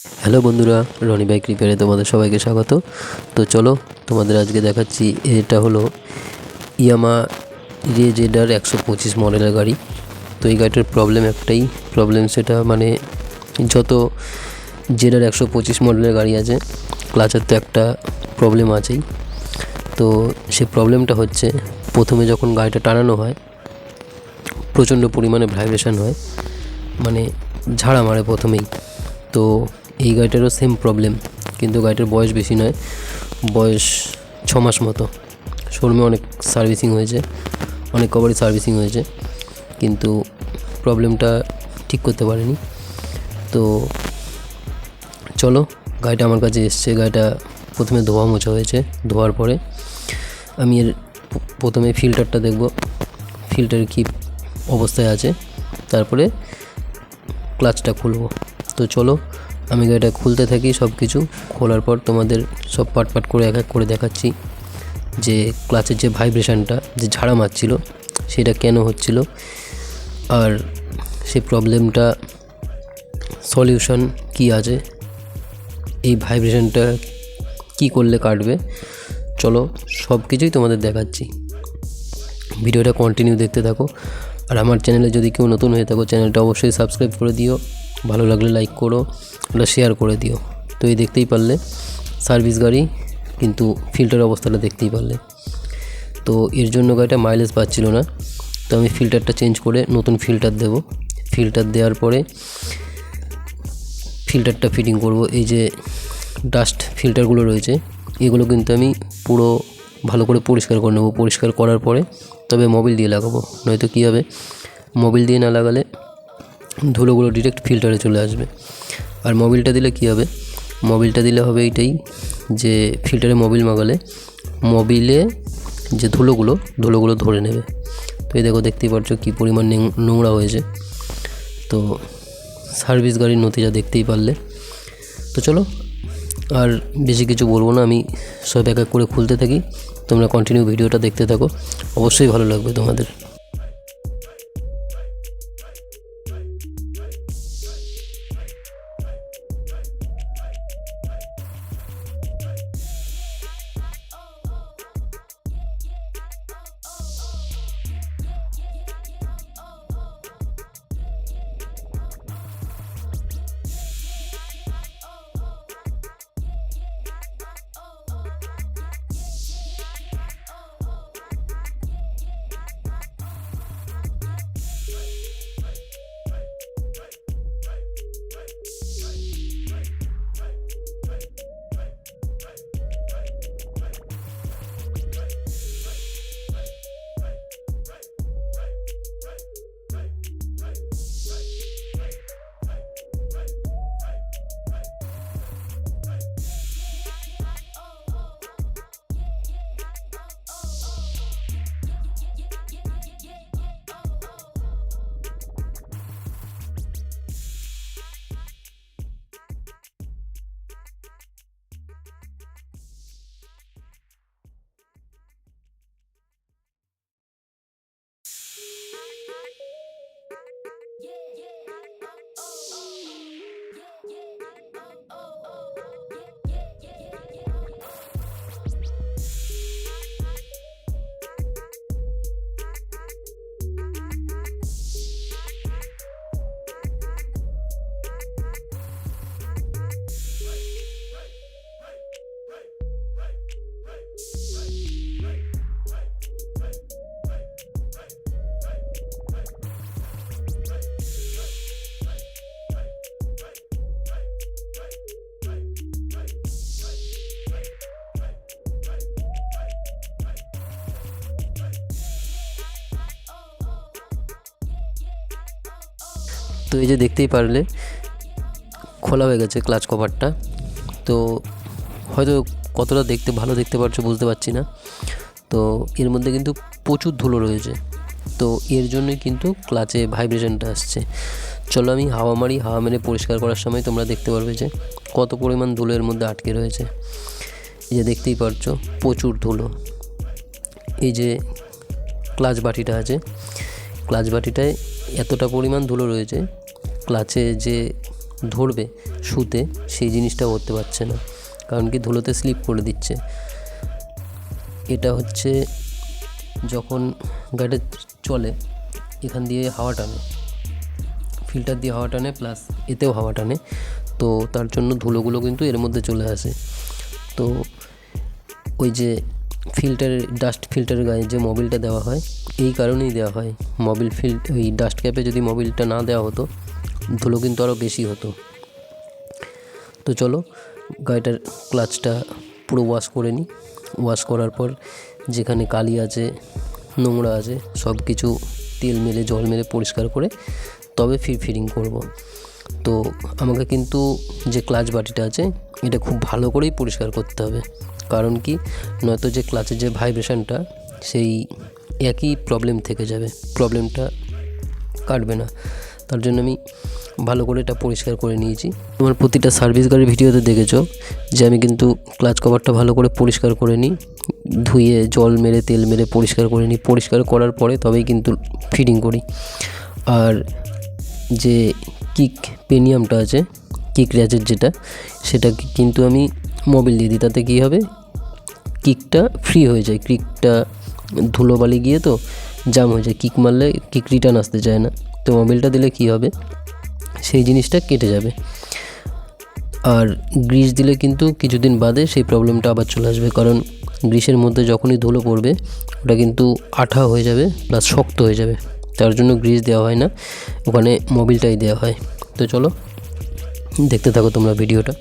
Hello বন্ধুরা, Roni bike রিপেয়ারে তোমাদের সবাইকে স্বাগত। তো চলো তোমাদের আজকে দেখাচ্ছি, এটা হলো ইয়ামা রেজেডার 125 মডেলের গাড়ি। তো এই গাড়িটার একটাই প্রবলেম, সেটা মানে যত জেডার 125 মডেলের গাড়ি আছে ক্লাচের তো একটা প্রবলেম আছেই। তো সে প্রবলেমটা হচ্ছে, প্রথমে যখন গাড়িটা টানানো হয় প্রচণ্ড পরিমাণে ভাইব্রেশন হয়, মানে ঝাড়া মারে প্রথমেই। তো এই গাড়িটারও সেম প্রবলেম, কিন্তু গাড়িটার বয়স বেশি নয়, বয়স 6 মাস মতো। শোরুমে অনেক সার্ভিসিং হয়েছে, অনেক কবারই সার্ভিসিং হয়েছে, কিন্তু প্রবলেমটা ঠিক করতে পারেনি। তো চলো, গাড়িটা আমার কাছে এসছে। গাড়িটা প্রথমে ধোয়া মোছা হয়েছে, ধোয়ার পরে আমি এর প্রথমে ফিল্টারটা দেখব, ফিল্টার কী অবস্থায় আছে, তারপরে ক্লাচটা খুলব। তো চলো, আমি গাড়িটা খুলতে থাকি। সব কিছু খোলার পর তোমাদের সব পার্ট করে এক এক করে দেখাচ্ছি যে ক্লাচের যে ভাইব্রেশনটা, যে ঝাড়া মারছিল, সেটা কেন হচ্ছিল, আর সেই প্রবলেমটা সলিউশন কি আছে, এই ভাইব্রেশনটা কি করলে কাটবে। চলো, সব কিছুই তোমাদের দেখাচ্ছি, ভিডিওটা কন্টিনিউ দেখতে থাকো। আর আমার চ্যানেলে যদি কেউ নতুন হয়ে থাকো, চ্যানেলটা অবশ্যই সাবস্ক্রাইব করে দিও, ভালো লাগলে লাইক করো, ওটা শেয়ার করে দিও। তো এই দেখতেই পারলে সার্ভিস গাড়ি, কিন্তু ফিল্টার অবস্থাটা দেখতেই পারলে। তো এর জন্য গাড়িটা মাইলেজ পাচ্ছিল না। তো আমি ফিল্টারটা চেঞ্জ করে নতুন ফিল্টার দেব। ফিল্টার দেওয়ার পরে ফিল্টারটা ফিটিং করব। এই যে ডাস্ট ফিল্টারগুলো রয়েছে, এগুলো কিন্তু আমি পুরো ভালো করে পরিষ্কার করে নেব। পরিষ্কার করার পরে তবে মোবিল দিয়ে লাগাবো, নয়তো কী হবে, মোবিল দিয়ে না লাগালে ধুলোগুলো ডিরেক্ট ফিল্টারে চলে আসবে। আর মোবিলটা দিলে কী হবে, মোবিলটা দিলে হবে এইটাই যে ফিল্টারে মোবিল মাগালে মোবিলে যে ধুলোগুলো ধরে নেবে। তো এই দেখো, দেখতেই পাচ্ছ কী পরিমাণ নোংরা হয়েছে। তো সার্ভিস গাড়ির নতিজা দেখতেই পারলে। তো চলো, আর বেশি কিছু বলবো না, আমি সব এক এক করে খুলতে থাকি, তোমরা কন্টিনিউ ভিডিওটা দেখতে থাকো, অবশ্যই ভালো লাগবে তোমাদের। তো এই যে দেখতেই পারলে খোলা হয়ে গেছে ক্লাচ কভারটা। তো হয়তো কতটা ভালো দেখতে পারছো বুঝতে পারছি না। তো এর মধ্যে কিন্তু প্রচুর ধুলো রয়েছে, তো এর জন্যই কিন্তু ক্লাচে ভাইব্রেশনটা আসছে। চলো আমি হাওয়া মারি, হাওয়া মেরে পরিষ্কার করার সময় তোমরা দেখতে পারবে যে কত পরিমাণ ধুলো এর মধ্যে আটকে রয়েছে। এই যে দেখতেই পারছো প্রচুর ধুলো। এই যে ক্লাচ বাটিটা আছে, ক্লাচ বাটিটায় এতটা পরিমাণ ধুলো রয়েছে, ক্লাচে যে ধরবে শুতে, সেই জিনিসটা করতে পারছে না, কারণ কি ধুলোতে স্লিপ করে দিচ্ছে। এটা হচ্ছে যখন গাড়িটা চলে এখান দিয়ে হাওয়া টানে, ফিল্টার দিয়ে হাওয়া টানে, প্লাস এতেও হাওয়া টানে, তো তার জন্য ধুলোগুলো কিন্তু এর মধ্যে চলে আসে। তো ওই যে ডাস্ট ফিল্টারের গায়ে যে মোবিলটা দেওয়া হয়, এই কারণেই দেওয়া হয়। ওই ডাস্ট ক্যাপে যদি মোবিলটা না দেওয়া হতো, ধুলো কিন্তু আরও বেশি হতো। তো চলো গাড়িটার ক্লাচটা পুরো ওয়াশ করে নিই। ওয়াশ করার পর যেখানে কালি আছে, নোংরা আছে, সব কিছু তেল মেরে জল মেরে পরিষ্কার করে তবে ফিটিং করব। তো আমাকে কিন্তু যে ক্লাচ বাটিটা আছে এটা খুব ভালো করেই পরিষ্কার করতে হবে, কারণ কি নয়তো যে ক্লাচের যে ভাইব্রেশনটা সেই একই প্রবলেম থেকে যাবে, প্রবলেমটা কাটবে না। তার জন্য আমি ভালো করে এটা পরিষ্কার করে নিয়েছি। তোমার প্রতিটা সার্ভিস গাড়ির ভিডিওতে দেখেছো যে আমি কিন্তু ক্লাচ কভারটা ভালো করে পরিষ্কার করে নিই, ধুয়ে জল মেরে তেল মেরে পরিষ্কার করে নিই। পরিষ্কার করার পরে তবেই কিন্তু ফিটিং করি। আর যে কিক পেনিয়ামটা আছে, কিক র্যাচের যেটা, সেটাকে কিন্তু আমি মোবিল দিয়ে দিই। তাতে কী হবে, কিকটা ফ্রি হয়ে যায়। কিকটা ধুলোবালি গিয়ে তো জাম হয়ে যায়, কিক মারলে কিক রিটার্ন আসতে চায় না। তো মোবিলটা দিলে কী হবে, সেই জিনিসটা কেটে যাবে। আর গ্রিস দিলে কিন্তু কিছুদিন বাদে সেই প্রবলেমটা আবার চলে আসবে, কারণ গ্রিসের মধ্যে যখনই ধুলো পড়বে ওটা কিন্তু আঠা হয়ে যাবে প্লাস শক্ত হয়ে যাবে। তার জন্য গ্রিস দেওয়া হয় না, ওখানে মোবিলটাই দেওয়া হয়। তো চলো দেখতে থাকো তোমরা ভিডিওটা।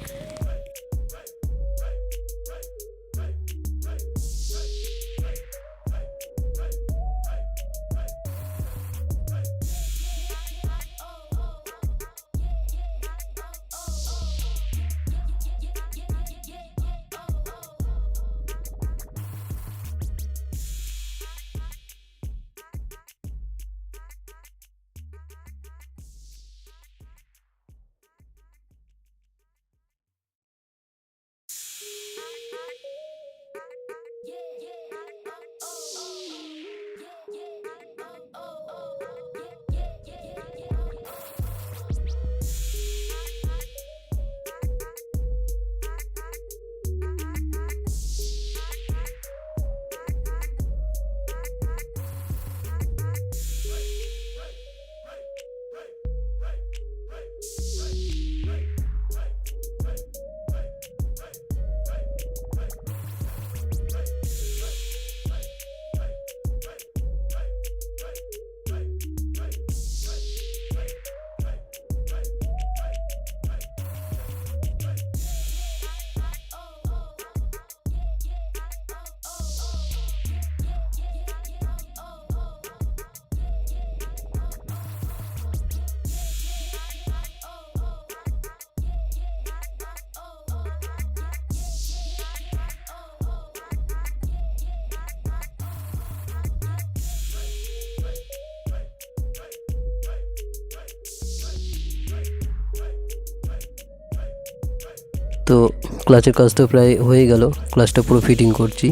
তো ক্লাচের কাজ তো প্রায় হয়ে গেল, ক্লাচটা পুরো ফিটিং করছি।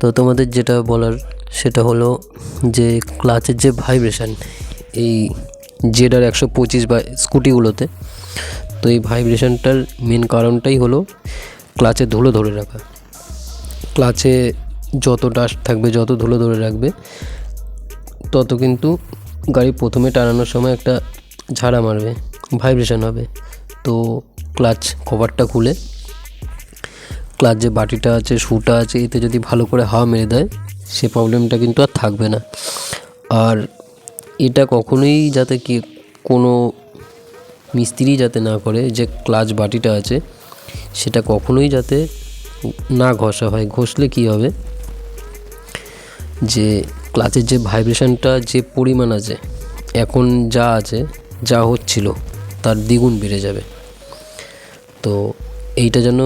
তো তোমাদের যেটা বলার সেটা হলো যে ক্লাচের যে ভাইব্রেশান এই জেডার 125 বা স্কুটিগুলোতে, তো এই ভাইব্রেশানটার মেন কারণটাই হলো ক্লাচে ধুলো ধরে রাখা। ক্লাচে যত ডাস্ট থাকবে, যত ধুলো ধরে রাখবে, তত কিন্তু গাড়ি প্রথমে টানানোর সময় একটা ঝাড়া মারবে, ভাইব্রেশান হবে। তো ক্লাচ কভারটা খুলে ক্লাচ যে বাটিটা আছে, শুটা আছে, এতে যদি ভালো করে হাওয়া মেরে দেয়, সে প্রবলেমটা কিন্তু আর থাকবে না। আর এটা কখনোই যাতে কি কোনো মিস্ত্রি যাতে না করে, যে ক্লাচ বাটিটা আছে সেটা কখনোই যাতে না ঘষা হয়। ঘষলে কি হবে, যে ক্লাচের যে ভাইব্রেশনটা যে পরিমাণ আছে, এখন যা আছে, যা হচ্ছিল তার দ্বিগুণ বেড়ে যাবে। তো এইটা যেন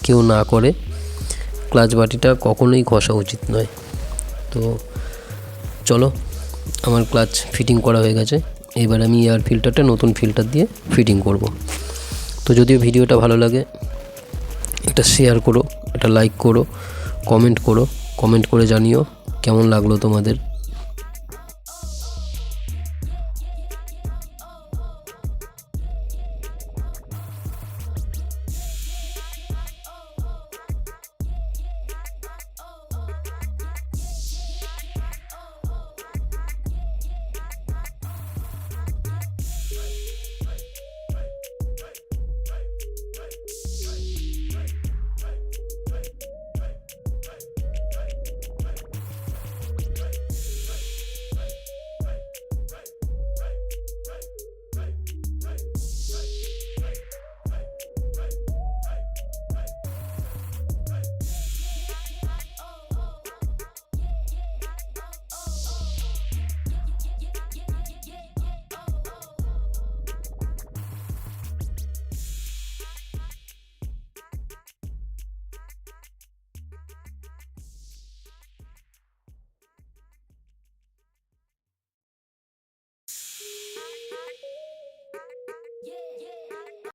কেউ না করে, ক্লাচ বাটিটা কখনোই ঘষা উচিত নয়। তো চলো, আমার ক্লাচ ফিটিং করা হয়ে গেছে, এবার আমি এয়ার ফিল্টারটা নতুন ফিল্টার দিয়ে ফিটিং করব। তো যদিও ভিডিওটা ভালো লাগে, একটা শেয়ার করো, একটা লাইক করো, কমেন্ট করে জানিও কেমন লাগলো তোমাদের।